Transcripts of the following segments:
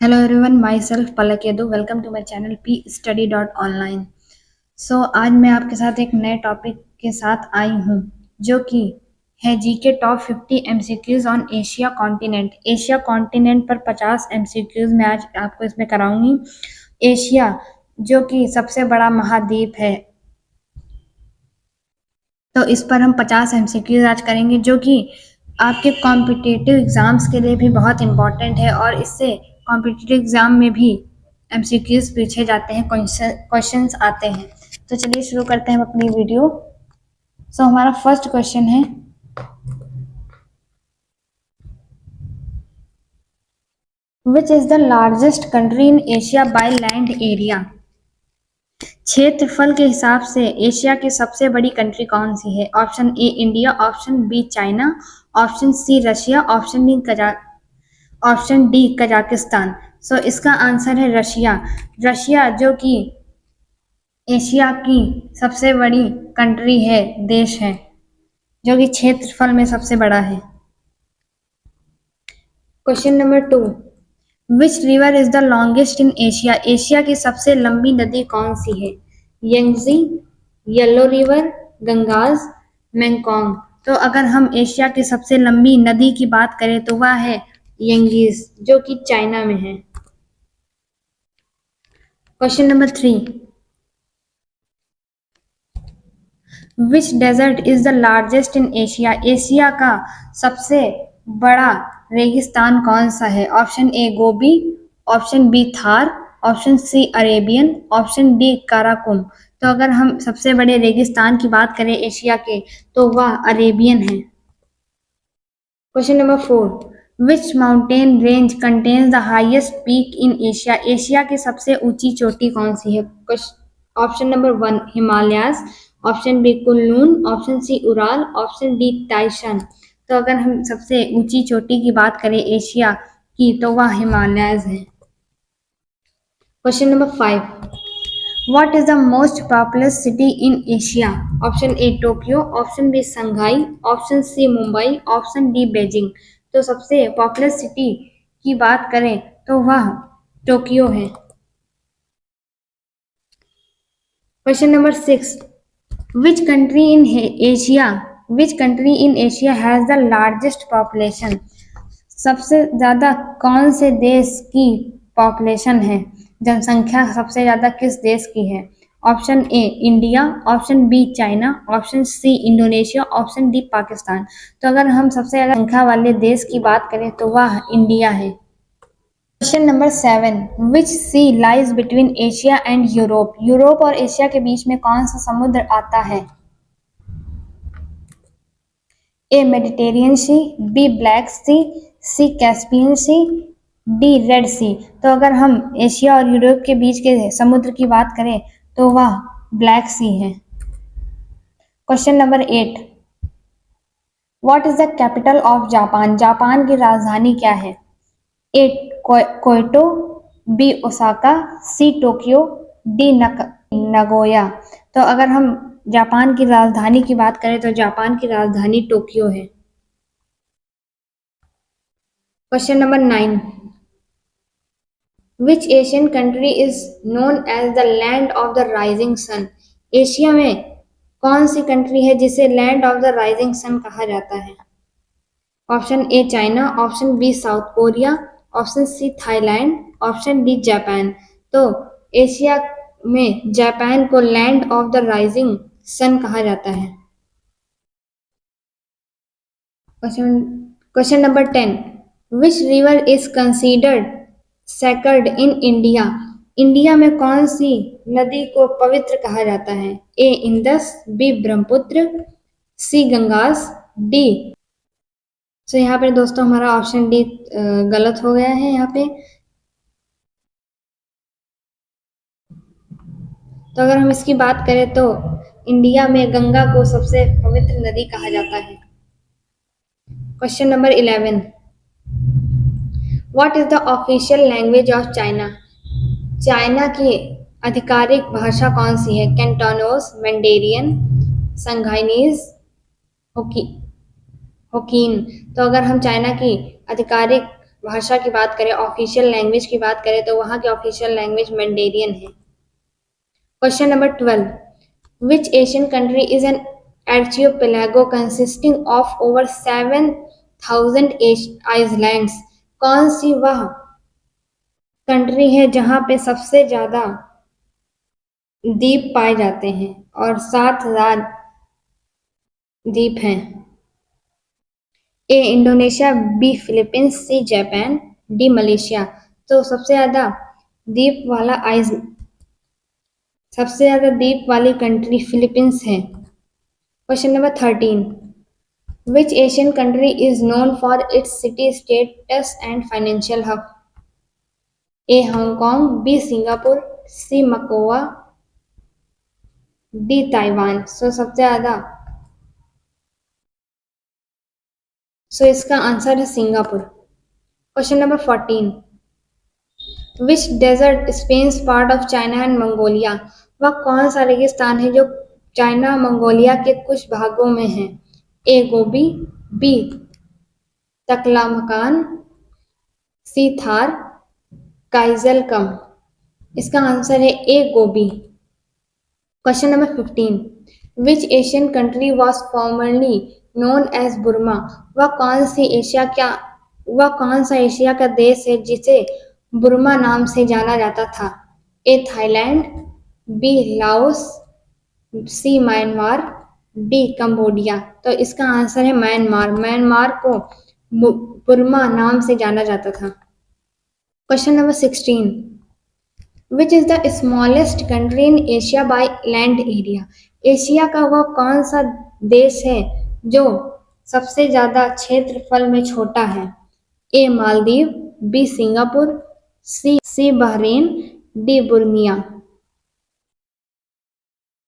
Hello everyone, myself Palak Yadu. Welcome to my channel pstudy.online. आज मैं आपके साथ एक नए टॉपिक के साथ आई हूँ जो कि है GK top 50 MCQs on Asia continent. Asia continent पर 50 एमसीक्यूज मैं आज आपको इसमें कराऊंगी। एशिया जो कि सबसे बड़ा महाद्वीप है, तो इस पर हम 50 एमसीक्यूज आज करेंगे जो कि आपके कॉम्पिटिटिव एग्जाम्स के लिए भी बहुत इम्पोर्टेंट है और इससे कॉम्पिटिटिव एग्जाम में भी एमसीक्यूज पूछे जाते हैं, क्वेश्चंस आते हैं। तो चलिए शुरू करते हैं अपनी वीडियो। हमारा फर्स्ट क्वेश्चन है, which is the largest country in Asia by land area. क्षेत्रफल के हिसाब से एशिया की सबसे बड़ी कंट्री कौन सी है? Option A India, option B China, option C Russia, option D Kazakhstan. इसका आंसर है रशिया। रशिया जो कि एशिया की सबसे बड़ी कंट्री है, देश है, जो कि क्षेत्रफल में सबसे बड़ा है। Question number 2, which river is the longest in Asia. Asia की सबसे लंबी नदी कौन सी है? Yangtze, yellow river, गंगाज, मेंकोंग। तो अगर हम एशिया की सबसे लंबी नदी की बात करें तो वह है यंगीज, जो कि चाइना में है। Question number 3, which desert is the largest in Asia. Asia का सबसे बड़ा रेगिस्तान कौन सा है? Option A Gobi, option B Thar, option C Arabian, option D Karakum. तो अगर हम सबसे बड़े रेगिस्तान की बात करें एशिया के तो वह अरेबियन है। Question number 4, which mountain range contains the highest peak in Asia. Asia की सबसे ऊंची चोटी कौन सी है? Option number 1 Himalayas, option B Kunlun, option C Ural, option D Tianshan. तो अगर हम सबसे ऊंची चोटी की बात करें एशिया की तो वह हिमालयाज है। Question number 5, what is the most populous city in Asia. Option A Tokyo, option B Shanghai, option C Mumbai, option D Beijing. तो सबसे पॉपुलर सिटी की बात करें तो वह टोक्यो है। Question number 6, which country in Asia which country in Asia has the largest population. सबसे ज्यादा कौन से देश की पॉपुलेशन है, जनसंख्या सबसे ज्यादा किस देश की है? Option A India, option B China, option C Indonesia, option D Pakistan. तो अगर हम सबसे ज्यादा संख्या वाले देश की बात करें तो वह इंडिया है। Question number 7, which sea lies between Asia and Europe. Europe और एशिया के बीच में कौन सा समुद्र आता है? A Mediterranean Sea, B Black Sea, C Caspian Sea, D Red Sea. तो अगर हम एशिया और यूरोप के बीच के समुद्र की बात करें तो वह ब्लैक सी है। Question number 8, what is the capital of Japan. Japan की राजधानी क्या है? A Kyoto, B Osaka, C Tokyo, D Nagoya. तो अगर हम जापान की राजधानी की बात करें तो जापान की राजधानी टोक्यो है। Question number 9, which Asian country is known as the land of the rising sun. Asia में कौन सी कंट्री है जिसे land of the rising sun कहा जाता है? Option A China, option B South Korea, option C Thailand, option D Japan. तो Asia में जापान को land of the rising sun कहा जाता है। Question number 10, which river is considered sacred in India. India में कौन सी नदी को पवित्र कहा जाता है? ए इंदस, बी ब्रह्मपुत्र, सी गंगास, डी। यहाँ पे दोस्तों हमारा ऑप्शन डी गलत हो गया है। यहाँ पे तो अगर हम इसकी बात करें तो इंडिया में गंगा को सबसे पवित्र नदी कहा जाता है। Question number 11, what is the official language of China. China की आधिकारिक भाषा कौन सी है? कैंटोनोस, मैंडेरियन, संघाइनीज, होकी होकीन। तो अगर हम चाइना की आधिकारिक भाषा की बात करें, ऑफिशियल लैंग्वेज की बात करें, तो वहाँ की ऑफिशियल लैंग्वेज मैंडेरियन है। Question number 12, which Asian country is an archipelago consisting of over 7,000 islands? कौन सी वह कंट्री है जहां पे सबसे ज्यादा द्वीप पाए जाते हैं और 7,000 द्वीप हैं? A Indonesia, B Philippines, C Japan, D Malaysia. तो सबसे ज्यादा द्वीप वाली कंट्री फिलीपींस है। Question number 13, which Asian country is known for its city status and financial hub? A Hong Kong, B Singapore, C Macao, D Taiwan. इसका answer है Singapore. Question number 14, which desert spans part of China and Mongolia? वह कौन सा रेगिस्तान है जो China Mongolia के कुछ भागों में है? A Gobi, B Taklamakan, C Thar, Kyzylkum. इसका आंसर है A Gobi. Question number 15, which Asian country was formerly known as Burma? वह कौन सा एशिया का देश है जिसे बुर्मा नाम से जाना जाता था? A Thailand, B Laos, C Myanmar, D Cambodia. तो इसका आंसर है म्यांमार। म्यांमार को बुर्मा नाम से जाना जाता था। Question number 16, which is the smallest country in Asia by land area? Asia का वह कौन सा देश है जो सबसे ज्यादा क्षेत्रफल में छोटा है? ए मालदीव, बी सिंगापुर, सी बहरीन, डी बुर्निया।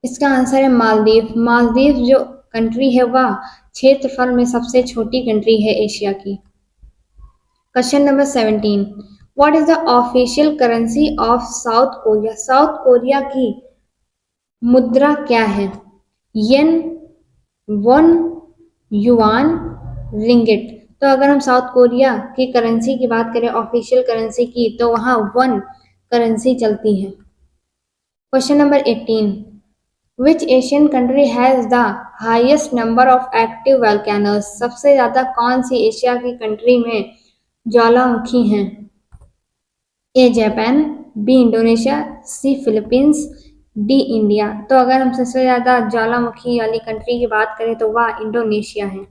इसका आंसर है मालदीव। मालदीव जो कंट्री है वह क्षेत्रफल में सबसे छोटी कंट्री है एशिया की। Question number 17, what is the official currency of south Korea? South Korea की मुद्रा क्या है? येन, वॉन, युआन, रिंगिट। तो अगर हम साउथ कोरिया की करेंसी की बात करें, ऑफिशियल करेंसी की, तो वहां वन करेंसी चलती है। Question number 18, which Asian country has the highest number of active volcanoes? सबसे ज्यादा कौन सी एशिया की कंट्री में ज्वालामुखी हैं? A Japan, B Indonesia, C Philippines, D India. तो अगर हम सबसे ज्यादा ज्वालामुखी वाली कंट्री की बात करें तो वह इंडोनेशिया है।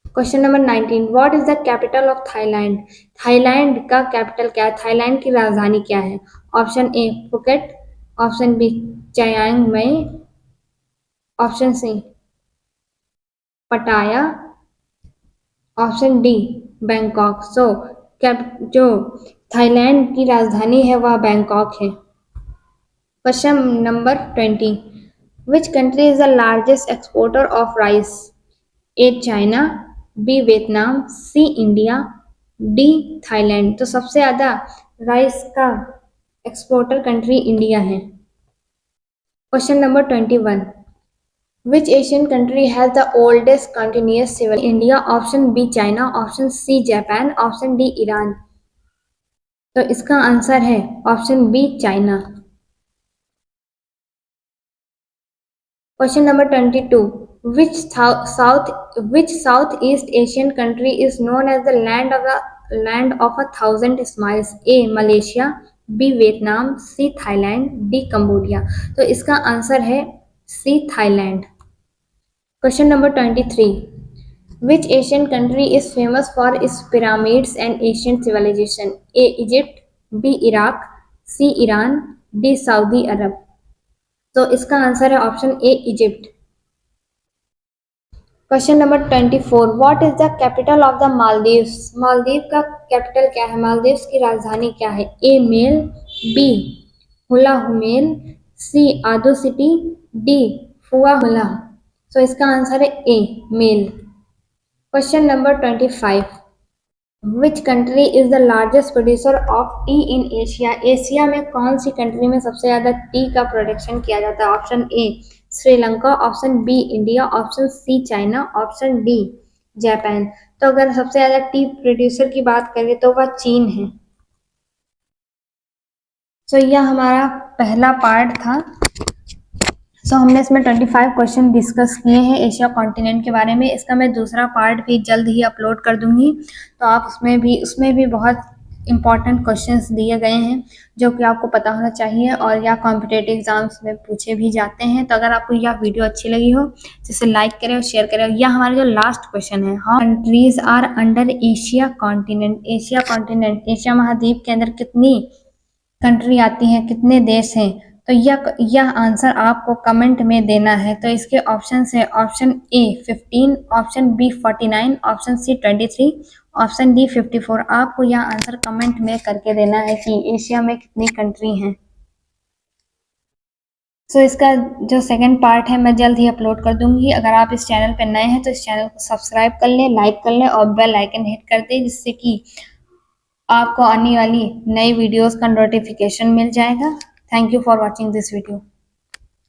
Question number 19, what is the capital of Thailand? Thailand का कैपिटल क्या है? थाईलैंड की राजधानी क्या है? Option A Phuket, option B Chiang Mai, option C Pattaya, option D Bangkok. जो थाईलैंड की राजधानी है वह बैंकॉक है। Question number 20, which country is the largest exporter of rice? A China, B Vietnam, C India, D Thailand. तो सबसे ज्यादा rice का एक्सपोर्टर कंट्री इंडिया है। Question number 21, which Asian country has the oldest continuous civil? India, option B China, option C Japan, option D Iran. तो इसका answer है option B China. Question number 22, which Southeast Asian country is known as the land of a thousand smiles? A Malaysia, B Vietnam, C Thailand, D Cambodia. तो इसका answer है C Thailand. Question number 23, which Asian country is famous for its pyramids and ancient civilization? A Egypt, B Iraq, C Iran, D Saudi Arab. तो इसका answer है option A Egypt. Question number 24, what is the capital of the Maldives? Maldive का capital क्या है? मालदीव्स की राजधानी क्या है? A Male, B Hulhumale, C Addu city, D Fuvahmulah. तो इसका आंसर है A Male. Question number 25, which country is the largest producer of tea in Asia? Asia में कौन सी कंट्री में सबसे ज्यादा टी का प्रोडक्शन किया जाता है? Option A Sri Lanka, option B India, option C China, option D Japan. तो अगर सबसे ज़्यादा टी प्रोड्यूसर की बात करें तो वह चीन है। सो यह हमारा पहला पार्ट था। हमने इसमें 25 क्वेश्चन डिस्कस किए हैं एशिया कॉन्टिनेंट के बारे में। इसका मैं दूसरा पार्ट भी जल्द ही अपलोड कर दूंगी, तो आप उसमें भी बहुत इंपॉर्टेंट क्वेश्चंस दिए गए हैं जो कि आपको पता होना चाहिए और या कॉम्पिटेटिव एग्जाम्स में पूछे भी जाते हैं। तो अगर आपको यह वीडियो अच्छी लगी हो तो इसे लाइक करें और शेयर करें। यह हमारा जो लास्ट क्वेश्चन है, how countries are under Asia continent. Asia continent, Asia महाद्वीप के अंदर कितनी कंट्री आती हैं, कितने देश हैं। तो यह आंसर आपको कमेंट में देना है। तो इसके ऑप्शन है, option A 15, option B 49, option C 23, option D 54। आपको यह आंसर कमेंट में करके देना है कि एशिया में कितनी कंट्री हैं। इसका जो सेकंड पार्ट है मैं जल्द ही अपलोड कर दूंगी। अगर आप इस चैनल पर नए हैं तो इस चैनल को सब्सक्राइब कर लें, लाइक कर लें और बेल आइकन हिट कर दें, जिससे कि आपको आने वाली नई वीडियोस का नोटिफिकेशन मिल जाएगा। Thank you for watching this video.